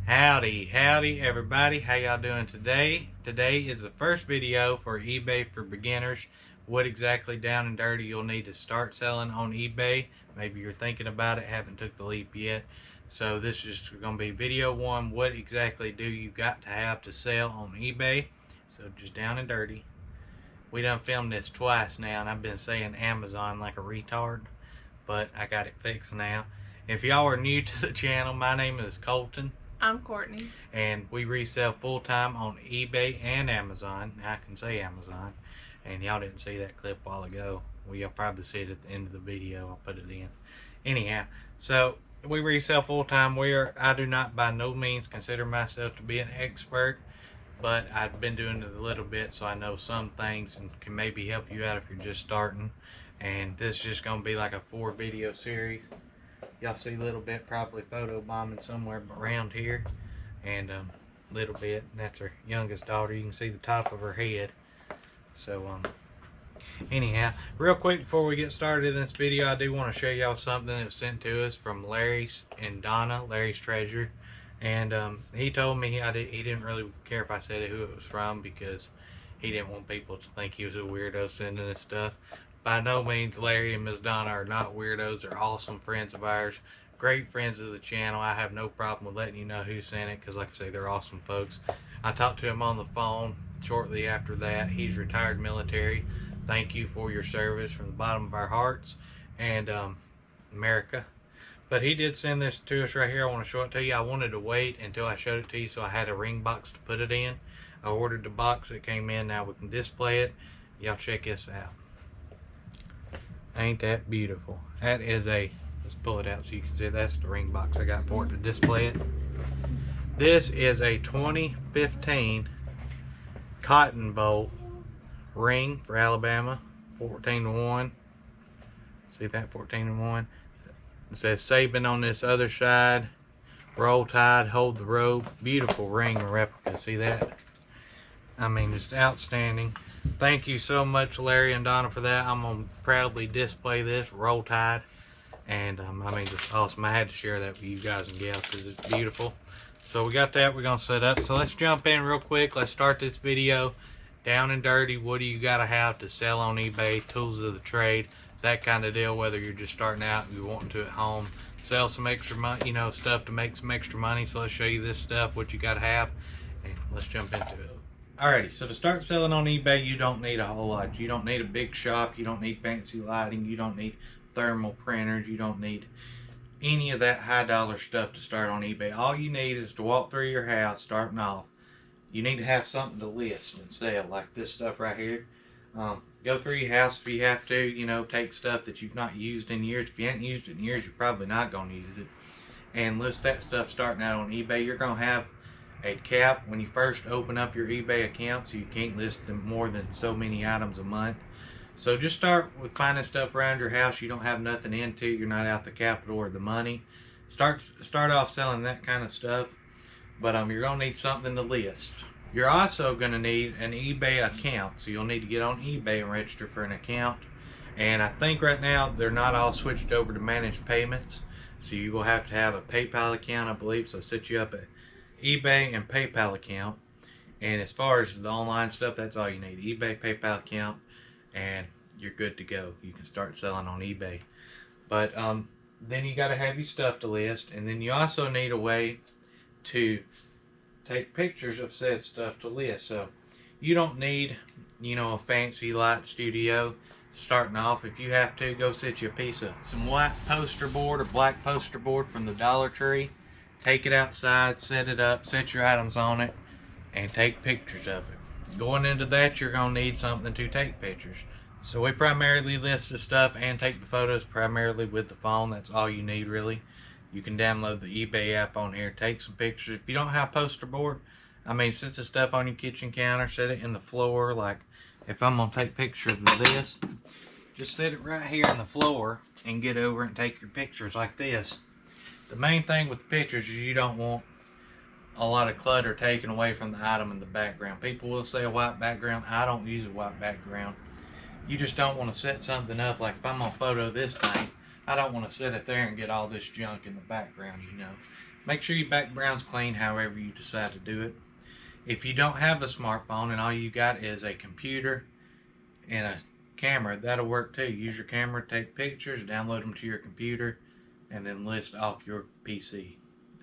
Howdy everybody, how y'all doing today? Today is the first video for eBay for beginners. What exactly down and dirty you'll need to start selling on eBay. Maybe you're thinking about it, haven't took the leap yet. So this is going to be video one. What exactly do you got to have to sell on eBay? So just down and dirty. We done filmed this twice now and I've been saying Amazon like a retard, but I got it fixed now. If y'all are new to the channel, my name is Colton. I'm Courtney. And we resell full-time on eBay and Amazon. I can say Amazon. And y'all didn't see that clip a while ago. Well, you'll probably see it at the end of the video. I'll put it in. Anyhow, so we resell full-time. I do not by no means consider myself to be an expert, but I've been doing it a little bit, so I know some things and can maybe help you out if you're just starting. And this is just going to be like a 4-video series. Y'all see a little bit, probably photo bombing somewhere around here, and a little bit. That's her youngest daughter. You can see the top of her head. So anyhow, real quick before we get started in this video, I do want to show y'all something that was sent to us from Larry's and Donna, Larry's Treasure. And he told me he didn't really care if I said who it was from, because he didn't want people to think he was a weirdo sending us stuff. By no means, Larry and Miss Donna are not weirdos. They're awesome friends of ours, great friends of the channel. I have no problem with letting you know who sent it, because like I say, they're awesome folks. I talked to him on the phone shortly after that. He's retired military. Thank you for your service from the bottom of our hearts, and America. But he did send this to us right here. I want to show it to you. I wanted to wait until I showed it to you, so I had a ring box to put it in. I ordered the box. It came in. Now we can display it. Y'all check this out. Ain't that beautiful? That is let's pull it out so you can see. That's the ring box I got for it to display it. This is a 2015 cotton bolt ring for Alabama, 14-1. See that, 14-1? It says Sabin on this other side. Roll Tide, hold the rope. Beautiful ring replica. See that? I mean, just outstanding. Thank you so much, Larry and Donna, for that. I'm going to proudly display this, Roll Tide. And, I mean, just awesome. I had to share that with you guys and gals because it's beautiful. So we got that we're going to set up. So let's jump in real quick. Let's start this video down and dirty. What do you got to have to sell on eBay? Tools of the trade, that kind of deal. Whether you're just starting out and you're wanting to at home sell some extra money, you know, stuff to make some extra money. So let's show you this stuff, what you got to have. And let's jump into it. Alrighty, so to start selling on eBay, you don't need a whole lot. You don't need a big shop. You don't need fancy lighting. You don't need thermal printers. You don't need any of that high dollar stuff to start on eBay. All you need is to walk through your house starting off. You need to have something to list and sell, like this stuff right here. Go through your house if you have to, you know, take stuff that you've not used in years. If you haven't used it in years, you're probably not going to use it. And list that stuff starting out on eBay. You're going to have a cap when you first open up your eBay account, so you can't list them more than so many items a month. So just start with finding stuff around your house you don't have nothing into. You're not out the capital or the money. Start off selling that kind of stuff, but you're gonna need something to list. You're also gonna need an eBay account, so you'll need to get on eBay and register for an account. And I think right now they're not all switched over to managed payments, so you will have to have a PayPal account, I believe. So set you up a eBay and PayPal account. And as far as the online stuff, that's all you need. eBay, PayPal account, and you're good to go. You can start selling on eBay. But then you got to have your stuff to list, and then you also need a way to take pictures of said stuff to list. So you don't need, you know, a fancy light studio starting off. If you have to, go set you a piece of some white poster board or black poster board from the Dollar Tree. Take it outside, set it up, set your items on it, and take pictures of it. Going into that, you're going to need something to take pictures. So we primarily list the stuff and take the photos primarily with the phone. That's all you need, really. You can download the eBay app on here, take some pictures. If you don't have a poster board, I mean, set the stuff on your kitchen counter, set it in the floor. Like, if I'm going to take pictures of this, just set it right here in the floor and get over and take your pictures like this. The main thing with the pictures is you don't want a lot of clutter taken away from the item in the background. People will say a white background. I don't use a white background. You just don't want to set something up. Like if I'm going to photo this thing, I don't want to set it there and get all this junk in the background, you know. Make sure your background's clean however you decide to do it. If you don't have a smartphone and all you got is a computer and a camera, that'll work too. Use your camera, take pictures, download them to your computer, and then list off your PC.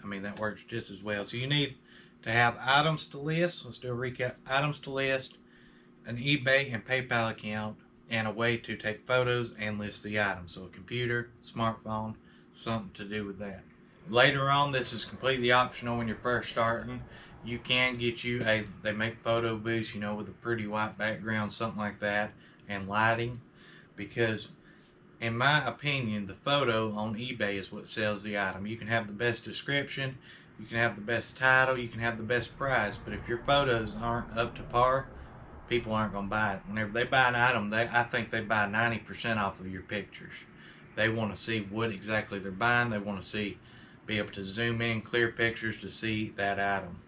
I mean, that works just as well. So you need to have items to list. Let's do a recap. Items to list, an eBay and PayPal account, and a way to take photos and list the items. So a computer, smartphone, something to do with that. Later on, this is completely optional when you're first starting. You can get you they make photo booths, you know, with a pretty white background, something like that, and lighting, because in my opinion, the photo on eBay is what sells the item. You can have the best description, you can have the best title, you can have the best price, but if your photos aren't up to par, people aren't going to buy it. Whenever they buy an item, I think they buy 90% off of your pictures. They want to see what exactly they're buying. They want to be able to zoom in clear pictures to see that item.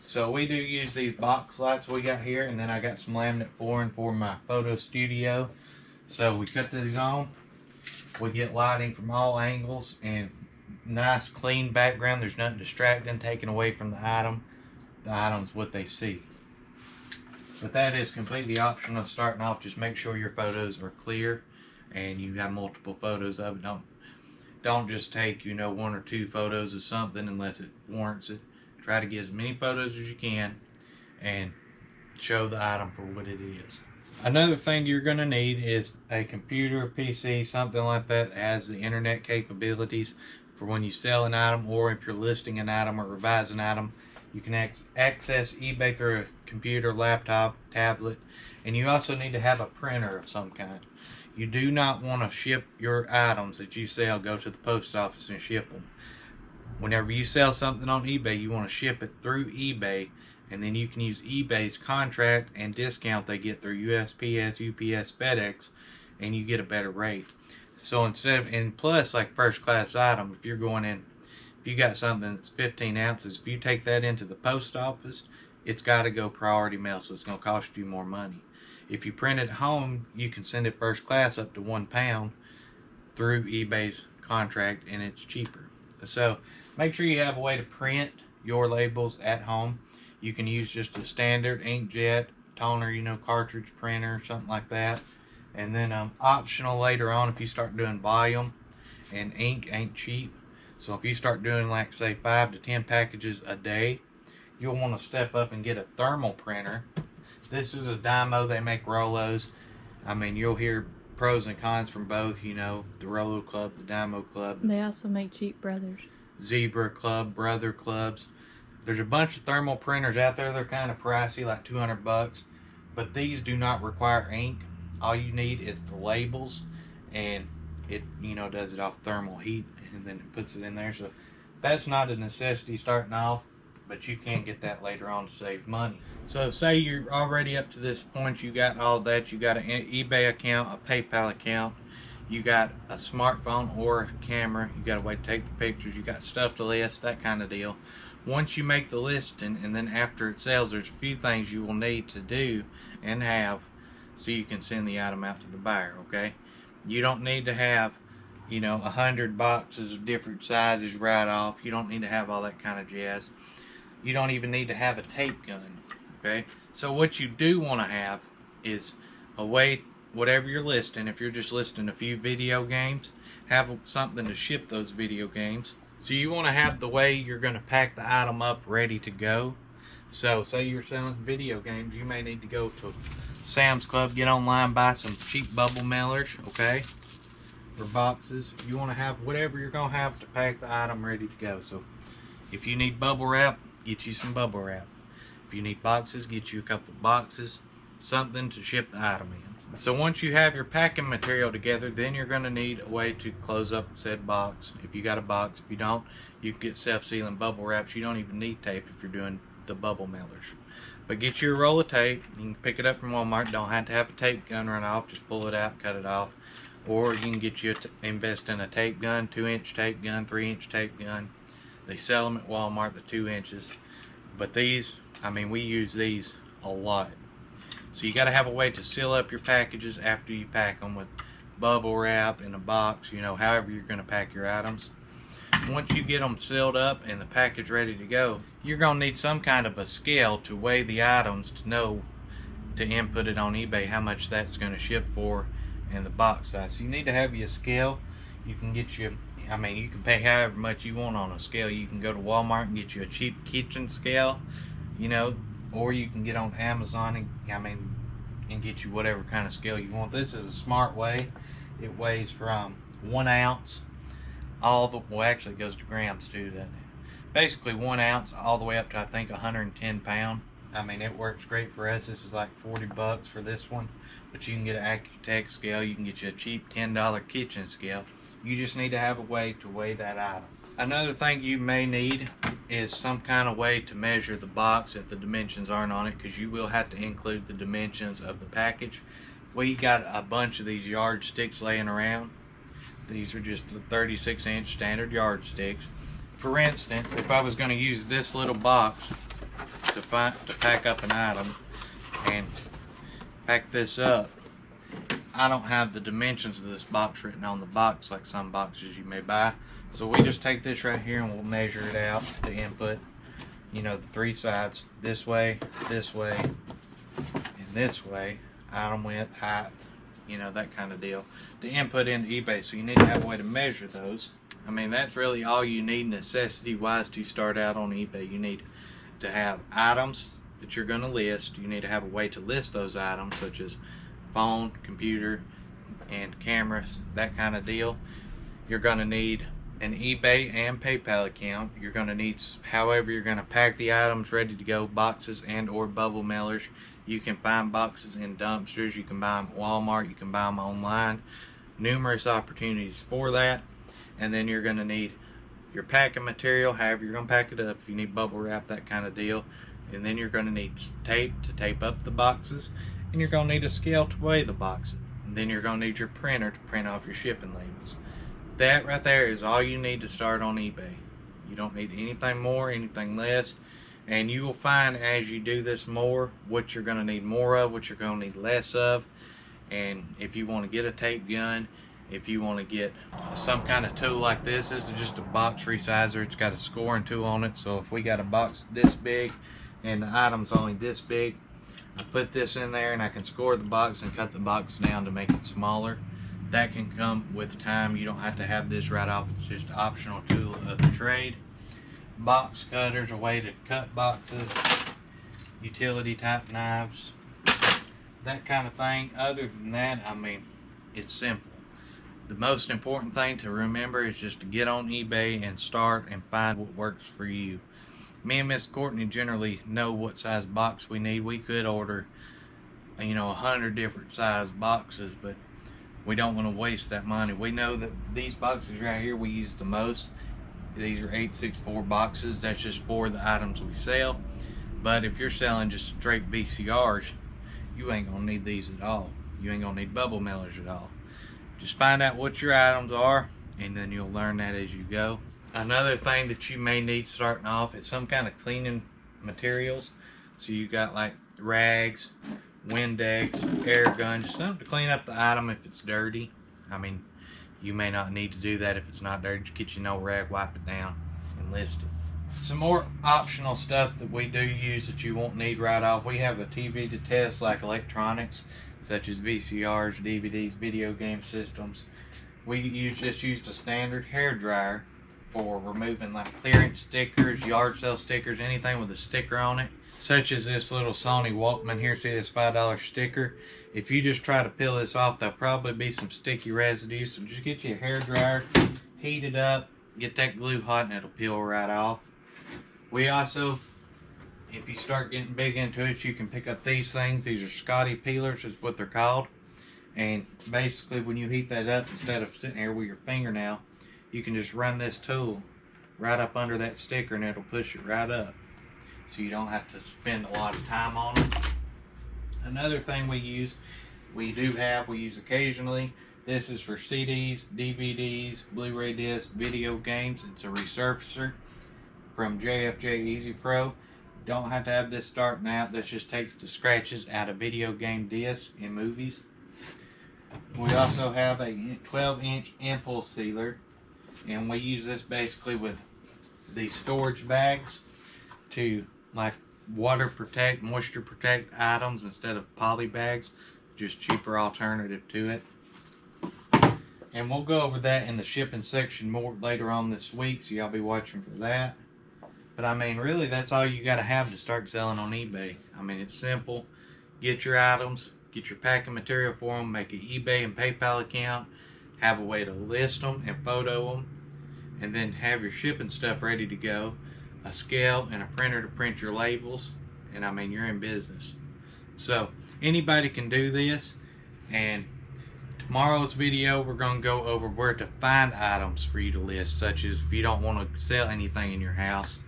So we do use these box lights we got here, and then I got some laminate flooring for my photo studio. So we cut these on. We get lighting from all angles and nice clean background. There's nothing distracting, taken away from the item. The item's what they see. But that is completely optional starting off. Just make sure your photos are clear and you have multiple photos of it. Don't just take, you know, 1 or 2 photos of something unless it warrants it. Try to get as many photos as you can and show the item for what it is. Another thing you're going to need is a computer, PC, something like that has the internet capabilities for when you sell an item, or if you're listing an item or revise an item. You can access eBay through a computer, laptop, tablet, and you also need to have a printer of some kind. You do not want to ship your items that you sell, go to the post office and ship them. Whenever you sell something on eBay, you want to ship it through eBay, and then you can use eBay's contract and discount they get through USPS, UPS, FedEx, and you get a better rate. So instead of, and plus, like first class item, if you're going in, if you got something that's 15 ounces, if you take that into the post office, it's got to go priority mail, so it's going to cost you more money. If you print it at home, you can send it first class up to 1 pound through eBay's contract, and it's cheaper. So make sure you have a way to print your labels at home. You can use just a standard inkjet, toner, you know, cartridge printer, something like that. And then optional later on, if you start doing volume, and ink ain't cheap. So if you start doing, like, say 5 to 10 packages a day, you'll want to step up and get a thermal printer. This is a Dymo. They make Rolos. I mean, you'll hear pros and cons from both, you know, the Rolo Club, the Dymo Club. They also make cheap brothers. Zebra Club, Brother Clubs. There's a bunch of thermal printers out there. They're kind of pricey, like $200, but these do not require ink. All you need is the labels, and it, you know, does it off thermal heat, and then it puts it in there. So that's not a necessity starting off, but you can get that later on to save money. So say you're already up to this point, you got all that, you got an eBay account, a PayPal account, you got a smartphone or a camera, you got a way to take the pictures, you got stuff to list, that kind of deal. Once you make the listing, and then after it sells, there's a few things you will need to do and have so you can send the item out to the buyer, okay? You don't need to have, you know, 100 boxes of different sizes right off. You don't need to have all that kind of jazz. You don't even need to have a tape gun, okay? So what you do want to have is a way, whatever you're listing, if you're just listing a few video games, have something to ship those video games. So you want to have the way you're going to pack the item up ready to go. So say you're selling video games, you may need to go to Sam's Club, get online, buy some cheap bubble mailers, okay, or boxes. You want to have whatever you're going to have to pack the item ready to go. So if you need bubble wrap, get you some bubble wrap. If you need boxes, get you a couple boxes, something to ship the item in. So once you have your packing material together, then you're going to need a way to close up said box. If you got a box, if you don't, you can get self-sealing bubble wraps. You don't even need tape if you're doing the bubble mailers. But get you a roll of tape. You can pick it up from Walmart. Don't have to have a tape gun run off. Just pull it out, cut it off. Or you can get you invest in a tape gun, 2-inch tape gun, 3-inch tape gun. They sell them at Walmart, the 2 inches. But these, I mean, we use these a lot. So you got to have a way to seal up your packages after you pack them with bubble wrap in a box, you know, however you're going to pack your items. once you get them sealed up and the package ready to go, you're going to need some kind of a scale to weigh the items to know to input it on eBay how much that's going to ship for and the box size. So you need to have your scale. You can get you, I mean, you can pay however much you want on a scale. You can go to Walmart and get you a cheap kitchen scale, you know, or you can get on Amazon and get you whatever kind of scale you want. This is a smart way. It weighs from 1 ounce well, actually it goes to grams too, doesn't it? Basically 1 ounce all the way up to I think 110 pounds. I mean, it works great for us. This is like 40 bucks for this one, but you can get an Accutech scale. You can get you a cheap $10 kitchen scale. You just need to have a way to weigh that item. Another thing you may need is some kind of way to measure the box if the dimensions aren't on it, because you will have to include the dimensions of the package. We got a bunch of these yardsticks laying around. These are just the 36-inch standard yardsticks. For instance, if I was going to use this little box to pack up an item and pack this up, I don't have the dimensions of this box written on the box like some boxes you may buy. So we just take this right here and we'll measure it out to input, you know, the 3 sides, this way, and this way, item width, height, you know, that kind of deal, to input into eBay. So you need to have a way to measure those. I mean, that's really all you need necessity wise to start out on eBay. You need to have items that you're going to list. You need to have a way to list those items, such as phone, computer, and cameras, that kind of deal. You're going to need an eBay and PayPal account. You're going to need, however you're going to pack the items ready to go, boxes and or bubble mailers. You can find boxes in dumpsters. You can buy them at Walmart. You can buy them online. Numerous opportunities for that. And then you're going to need your packing material, however you're going to pack it up. If you need bubble wrap, that kind of deal. And then you're going to need tape to tape up the boxes. And you're going to need a scale to weigh the boxes. And then you're going to need your printer to print off your shipping labels. That right there is all you need to start on eBay. You don't need anything more, anything less. And you will find as you do this more, what you're going to need more of, what you're going to need less of. And if you want to get a tape gun, if you want to get some kind of tool like this is just a box resizer. It's got a scoring tool on it. So if we got a box this big and the item's only this big, I put this in there and I can score the box and cut the box down to make it smaller. That can come with time. You don't have to have this right off. It's just an optional tool of the trade. Box cutters, a way to cut boxes, utility type knives, that kind of thing. Other than that, I mean, it's simple. The most important thing to remember is just to get on eBay and start and find what works for you. Me and Miss Courtney generally know what size box we need. We could order, you know, 100 different size boxes, but we don't want to waste that money. We know that these boxes right here we use the most. These are 864 boxes. That's just for the items we sell. But if you're selling just straight VCRs, you ain't gonna need these at all. You ain't gonna need bubble mailers at all. Just find out what your items are, and then you'll learn that as you go. Another thing that you may need starting off is some kind of cleaning materials. So you got like rags, Windex, air gun, just something to clean up the item if it's dirty. I mean, you may not need to do that if it's not dirty. Just get you no rag, wipe it down, and list it. Some more optional stuff that we do use that you won't need right off. We have a TV to test like electronics, such as VCRs, DVDs, video game systems. We just used a standard hair dryer for removing like clearance stickers, yard sale stickers, anything with a sticker on it, such as this little Sony Walkman here. See this $5 sticker? If you just try to peel this off, there'll probably be some sticky residue. So just get you a hair dryer, heat it up, get that glue hot, and it'll peel right off. We also, if you start getting big into it, you can pick up these things. These are Scotty peelers is what they're called. And basically when you heat that up, instead of sitting here with your fingernail, you can just run this tool right up under that sticker and it'll push it right up. So you don't have to spend a lot of time on it. Another thing we use occasionally, this is for CDs, DVDs, Blu-ray discs, video games. It's a resurfacer from JFJ Easy Pro. Don't have to have this starting out. This just takes the scratches out of video game discs in movies. We also have a 12-inch impulse sealer. And we use this basically with these storage bags to like water protect, moisture protect items instead of poly bags. Just cheaper alternative to it. And we'll go over that in the shipping section more later on this week, so y'all be watching for that. But I mean, really, that's all you got to have to start selling on eBay. I mean, it's simple. Get your items, get your packing material for them, make an eBay and PayPal account, have a way to list them and photo them, and then have your shipping stuff ready to go, a scale and a printer to print your labels, and I mean, you're in business. So anybody can do this. And tomorrow's video, we're going to go over where to find items for you to list, such as if you don't want to sell anything in your house.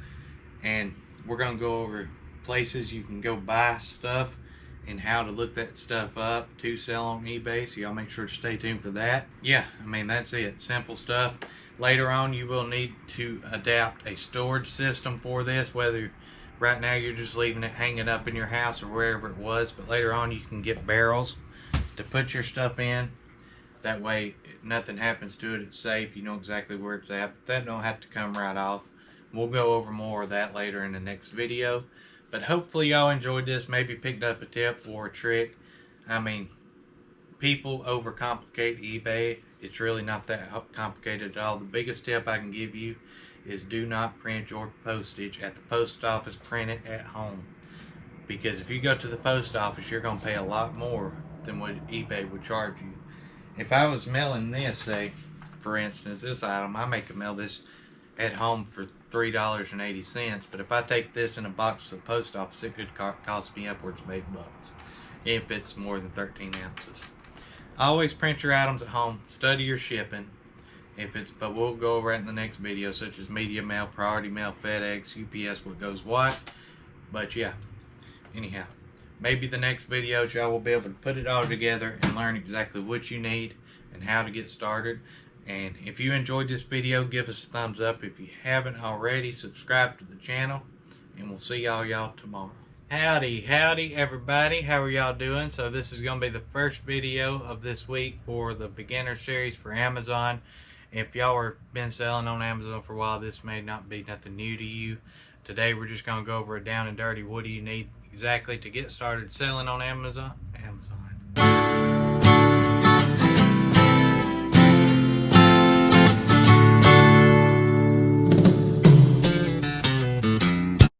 And we're going to go over places you can go buy stuff and how to look that stuff up to sell on eBay, so y'all make sure to stay tuned for that. Yeah, I mean, that's it. Simple stuff. Later on, you will need to adapt a storage system for this, whether right now you're just leaving it hanging up in your house or wherever it was, but later on you can get barrels to put your stuff in. That way nothing happens to it, it's safe, you know exactly where it's at, but that don't have to come right off. We'll go over more of that later in the next video. But hopefully y'all enjoyed this, maybe picked up a tip or a trick. I mean, people overcomplicate eBay. It's really not that complicated at all. The biggest tip I can give you is do not print your postage at the post office, print it at home. Because if you go to the post office, you're going to pay a lot more than what eBay would charge you. If I was mailing this, say, for instance, this item, I make a mail this at home for $3.80, but if I take this in a box to the post office, it could cost me upwards of $8 if it's more than 13 ounces. Always print your items at home, study your shipping, but we'll go over it in the next video, such as media mail, priority mail, FedEx, UPS, what goes what. But yeah, anyhow, maybe the next video y'all will be able to put it all together and learn exactly what you need and how to get started. And if you enjoyed this video, give us a thumbs up. If you haven't already, subscribe to the channel, and we'll see y'all tomorrow. Howdy everybody, how are y'all doing? So this is going to be the first video of this week for the beginner series for Amazon. If y'all have been selling on Amazon for a while, this may not be nothing new to you. Today we're just going to go over a down and dirty, what do you need exactly to get started selling on Amazon.